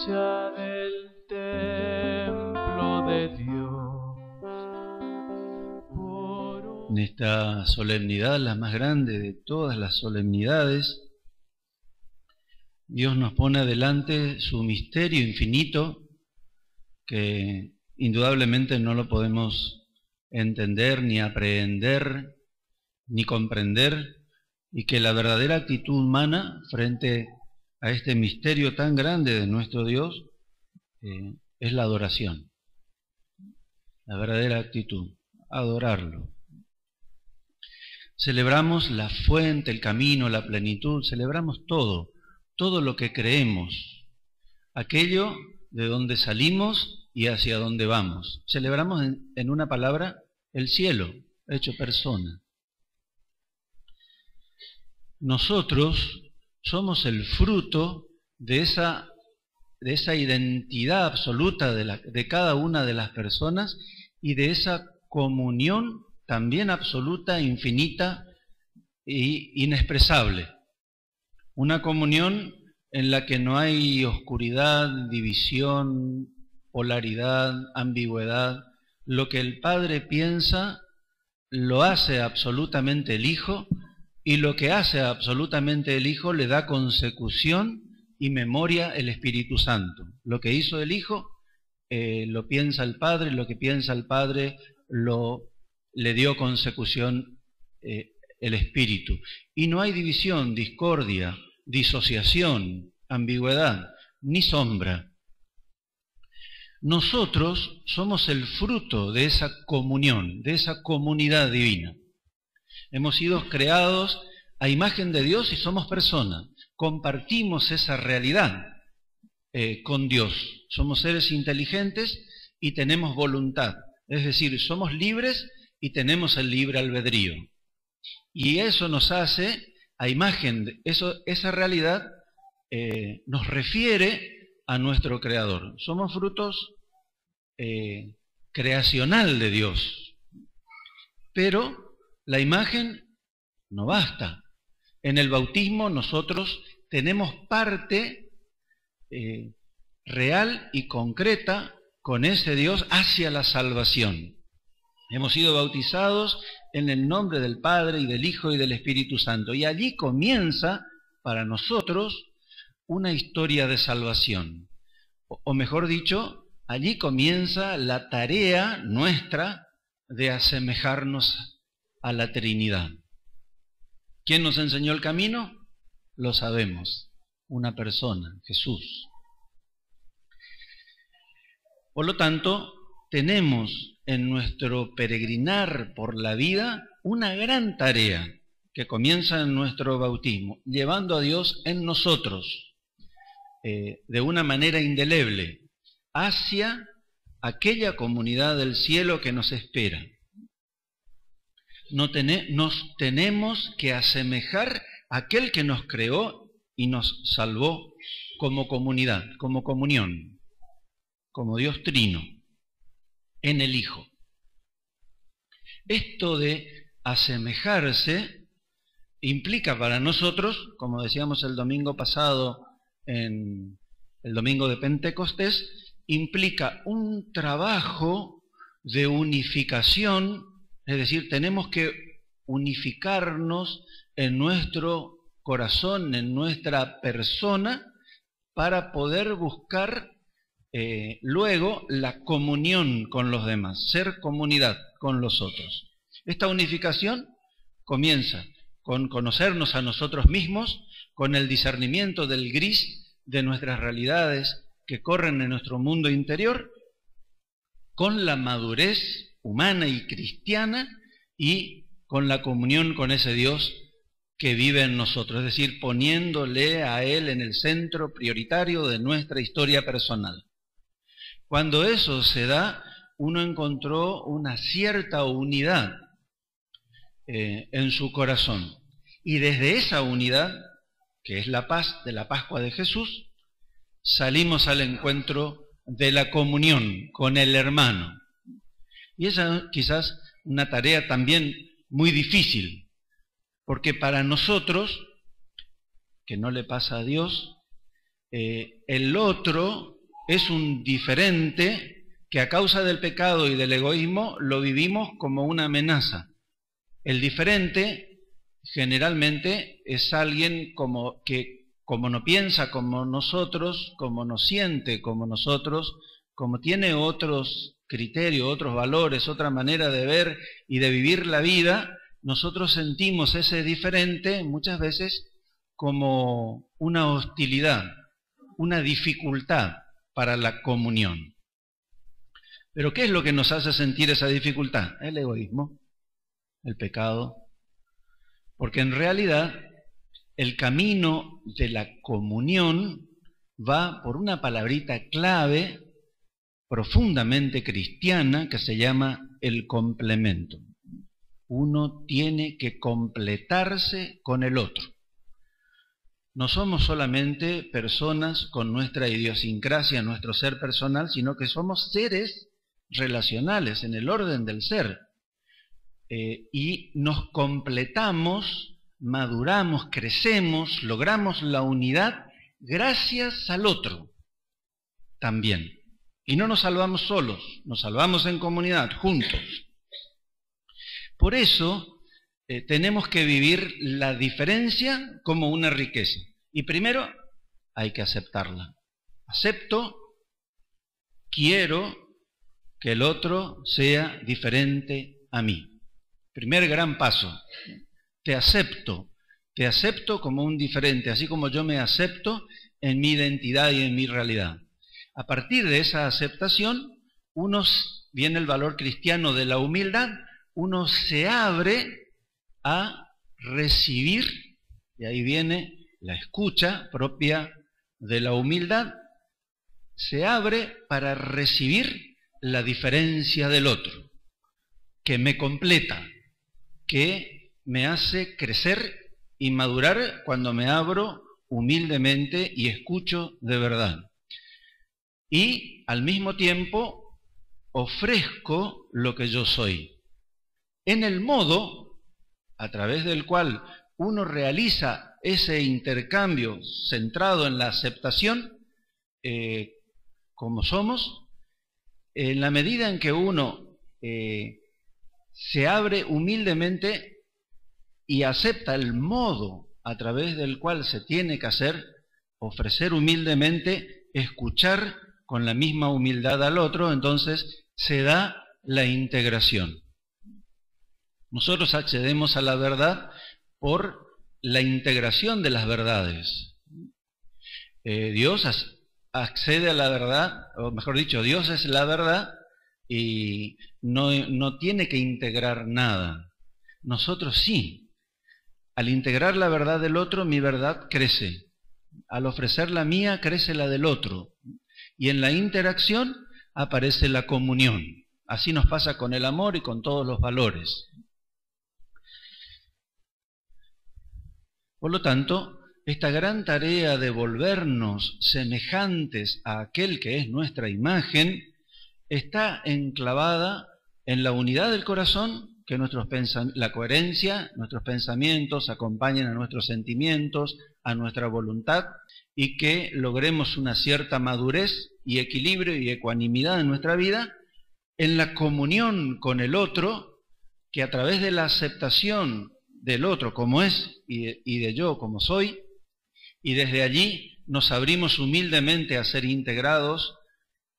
iglesia del templo de Dios. En esta solemnidad, la más grande de todas las solemnidades, Dios nos pone adelante su misterio infinito, que indudablemente no lo podemos entender, ni aprehender, ni comprender, y que la verdadera actitud humana frente a este misterio tan grande de nuestro Dios es la adoración. La verdadera actitud, adorarlo. Celebramos la fuente, el camino, la plenitud, celebramos todo lo que creemos, aquello de donde salimos y hacia donde vamos. Celebramos en una palabra el cielo, hecho persona. Nosotros somos el fruto de esa identidad absoluta de cada una de las personas y de esa comunión también absoluta, infinita e inexpresable. Una comunión en la que no hay oscuridad, división, polaridad, ambigüedad. Lo que el Padre piensa lo hace absolutamente el Hijo, y lo que hace absolutamente el Hijo le da consecución y memoria el Espíritu Santo. Lo que hizo el Hijo lo piensa el Padre, lo que piensa el Padre le dio consecución el Espíritu. Y no hay división, discordia, disociación, ambigüedad, ni sombra. Nosotros somos el fruto de esa comunión, de esa comunidad divina. Hemos sido creados a imagen de Dios y somos personas. Compartimos esa realidad con Dios. Somos seres inteligentes y tenemos voluntad. Es decir, somos libres y tenemos el libre albedrío. Y eso nos hace a imagen, esa realidad nos refiere a nuestro Creador. Somos frutos creacional de Dios. Pero la imagen no basta. En el bautismo nosotros tenemos parte real y concreta con ese Dios hacia la salvación. Hemos sido bautizados en el nombre del Padre y del Hijo y del Espíritu Santo. Y allí comienza para nosotros una historia de salvación. O mejor dicho, allí comienza la tarea nuestra de asemejarnos a la Trinidad. ¿Quién nos enseñó el camino? Lo sabemos, una persona, Jesús. Por lo tanto, tenemos en nuestro peregrinar por la vida una gran tarea que comienza en nuestro bautismo, llevando a Dios en nosotros de una manera indeleble hacia aquella comunidad del cielo que nos espera. Nos tenemos que asemejar a aquel que nos creó y nos salvó como comunidad, como comunión, como Dios Trino, en el Hijo. Esto de asemejarse implica para nosotros, como decíamos el domingo pasado, en el domingo de Pentecostés, implica un trabajo de unificación. Es decir, tenemos que unificarnos en nuestro corazón, en nuestra persona, para poder buscar luego la comunión con los demás, ser comunidad con los otros. Esta unificación comienza con conocernos a nosotros mismos, con el discernimiento del gris de nuestras realidades que corren en nuestro mundo interior, con la madurez humana y cristiana y con la comunión con ese Dios que vive en nosotros, es decir, poniéndole a Él en el centro prioritario de nuestra historia personal. Cuando eso se da, uno encontró una cierta unidad en su corazón. Y desde esa unidad, que es la paz de la Pascua de Jesús, salimos al encuentro de la comunión con el hermano. Y esa es quizás una tarea también muy difícil, porque para nosotros, que no le pasa a Dios, el otro es un diferente que a causa del pecado y del egoísmo lo vivimos como una amenaza. El diferente generalmente es alguien que como no piensa como nosotros, como no siente como nosotros, como tiene otros criterios, otros valores, otra manera de ver y de vivir la vida, nosotros sentimos ese diferente muchas veces como una hostilidad, una dificultad para la comunión. Pero ¿qué es lo que nos hace sentir esa dificultad? El egoísmo, el pecado. Porque en realidad el camino de la comunión va por una palabrita clave profundamente cristiana que se llama el complemento. Uno tiene que completarse con el otro. No somos solamente personas con nuestra idiosincrasia, nuestro ser personal, sino que somos seres relacionales en el orden del ser. Y nos completamos, maduramos, crecemos, logramos la unidad gracias al otro también. Y no nos salvamos solos, nos salvamos en comunidad, juntos. Por eso tenemos que vivir la diferencia como una riqueza. Y primero hay que aceptarla. Acepto, quiero que el otro sea diferente a mí. Primer gran paso. Te acepto como un diferente, así como yo me acepto en mi identidad y en mi realidad. A partir de esa aceptación, viene el valor cristiano de la humildad, uno se abre a recibir, y ahí viene la escucha propia de la humildad, se abre para recibir la diferencia del otro, que me completa, que me hace crecer y madurar cuando me abro humildemente y escucho de verdad. Y al mismo tiempo ofrezco lo que yo soy. En el modo a través del cual uno realiza ese intercambio centrado en la aceptación, como somos, en la medida en que uno se abre humildemente y acepta el modo a través del cual se tiene que hacer, ofrecer humildemente, escuchar con la misma humildad al otro, entonces se da la integración. Nosotros accedemos a la verdad por la integración de las verdades. Dios accede a la verdad, o mejor dicho, Dios es la verdad y no tiene que integrar nada. Nosotros sí. Al integrar la verdad del otro, mi verdad crece. Al ofrecer la mía, crece la del otro. Y en la interacción aparece la comunión. Así nos pasa con el amor y con todos los valores. Por lo tanto, esta gran tarea de volvernos semejantes a aquel que es nuestra imagen está enclavada en la unidad del corazón, que la coherencia, nuestros pensamientos acompañen a nuestros sentimientos, a nuestra voluntad, y que logremos una cierta madurez y equilibrio y ecuanimidad en nuestra vida, en la comunión con el otro, que a través de la aceptación del otro como es y de yo como soy, y desde allí nos abrimos humildemente a ser integrados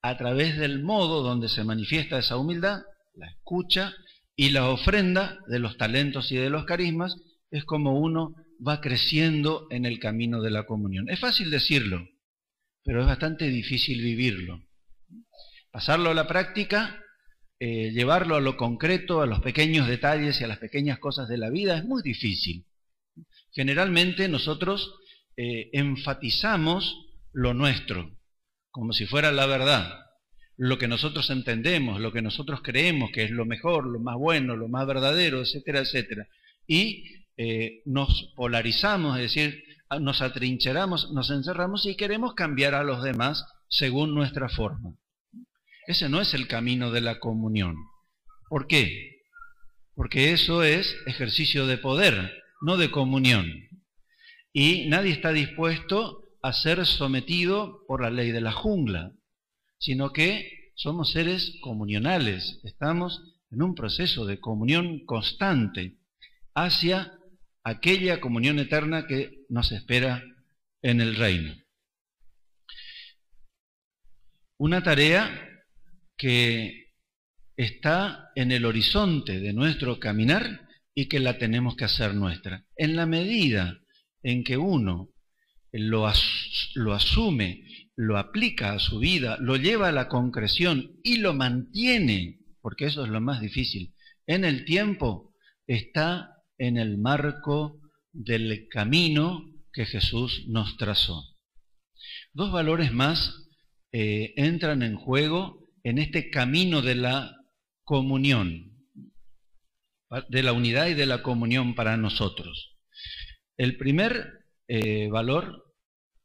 a través del modo donde se manifiesta esa humildad, la escucha y la ofrenda de los talentos y de los carismas, es como uno va creciendo en el camino de la comunión. Es fácil decirlo, pero es bastante difícil vivirlo. Pasarlo a la práctica, llevarlo a lo concreto, a los pequeños detalles y a las pequeñas cosas de la vida, es muy difícil. Generalmente nosotros enfatizamos lo nuestro, como si fuera la verdad. Lo que nosotros entendemos, lo que nosotros creemos que es lo mejor, lo más bueno, lo más verdadero, etcétera, etcétera. Y nos polarizamos, es decir, nos atrincheramos, nos encerramos y queremos cambiar a los demás según nuestra forma. Ese no es el camino de la comunión. ¿Por qué? Porque eso es ejercicio de poder, no de comunión. Y nadie está dispuesto a ser sometido por la ley de la jungla. sino que somos seres comunionales, estamos en un proceso de comunión constante hacia aquella comunión eterna que nos espera en el reino. Una tarea que está en el horizonte de nuestro caminar y que la tenemos que hacer nuestra. En la medida en que uno lo asume, lo aplica a su vida, lo lleva a la concreción y lo mantiene, porque eso es lo más difícil, en el tiempo, está en el marco del camino que Jesús nos trazó. Dos valores más entran en juego en este camino de la comunión, de la unidad y de la comunión para nosotros. El primer valor,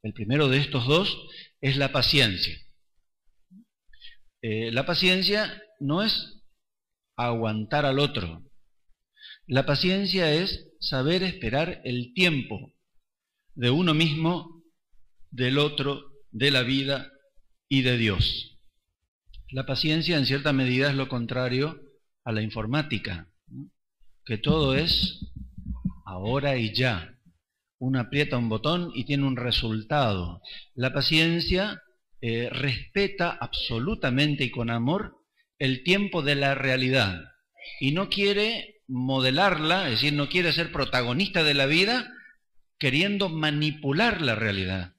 el primero de estos dos, es la paciencia. La paciencia no es aguantar al otro. La paciencia es saber esperar el tiempo de uno mismo, del otro, de la vida y de Dios. La paciencia en cierta medida es lo contrario a la informática, ¿no? Que todo es ahora y ya. Uno aprieta un botón y tiene un resultado. La paciencia respeta absolutamente y con amor el tiempo de la realidad y no quiere modelarla, es decir, no quiere ser protagonista de la vida queriendo manipular la realidad,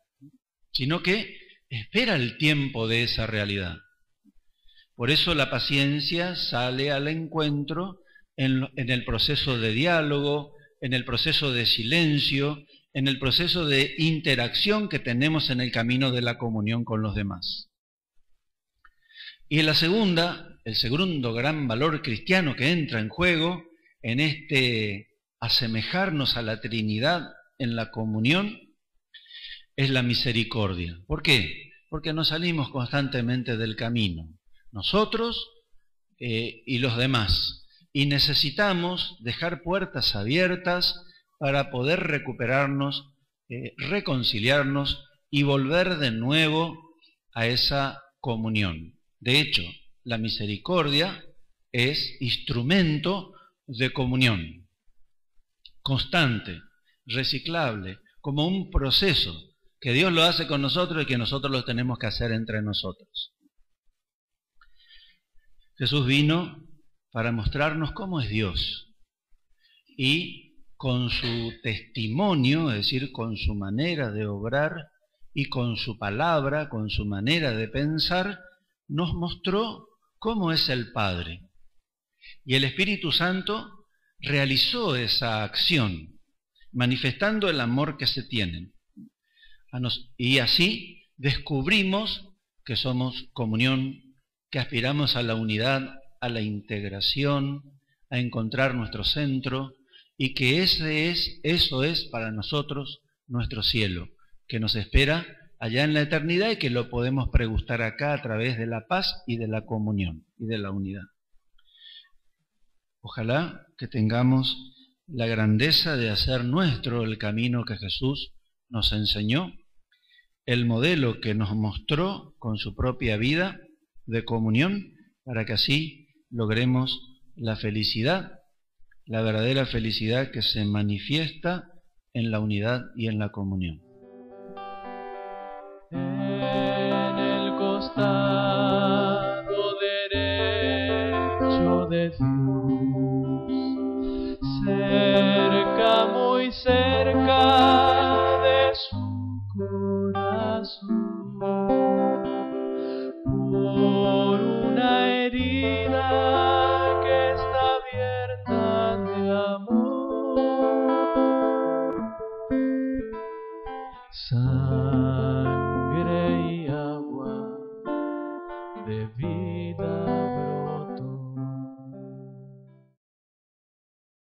sino que espera el tiempo de esa realidad. Por eso la paciencia sale al encuentro en el proceso de diálogo, en el proceso de silencio, en el proceso de interacción que tenemos en el camino de la comunión con los demás. Y el segundo gran valor cristiano que entra en juego en este asemejarnos a la Trinidad en la comunión es la misericordia. ¿Por qué? Porque nos salimos constantemente del camino, nosotros y los demás. Y necesitamos dejar puertas abiertas para poder recuperarnos, reconciliarnos y volver de nuevo a esa comunión. De hecho, la misericordia es instrumento de comunión, constante, reciclable, como un proceso que Dios lo hace con nosotros y que nosotros lo tenemos que hacer entre nosotros. Jesús vino para mostrarnos cómo es Dios y con su testimonio, es decir, con su manera de obrar y con su palabra, con su manera de pensar, nos mostró cómo es el Padre. Y el Espíritu Santo realizó esa acción, manifestando el amor que se tienen. Y así descubrimos que somos comunión, que aspiramos a la unidad, a la integración, a encontrar nuestro centro, y que eso es para nosotros nuestro cielo, que nos espera allá en la eternidad y que lo podemos pregustar acá a través de la paz y de la comunión y de la unidad. Ojalá que tengamos la grandeza de hacer nuestro el camino que Jesús nos enseñó, el modelo que nos mostró con su propia vida de comunión, para que así logremos la felicidad, la verdadera felicidad que se manifiesta en la unidad y en la comunión. En el costado derecho de Dios, cerca, muy cerca de su corazón, por una herida que está abierta de amor.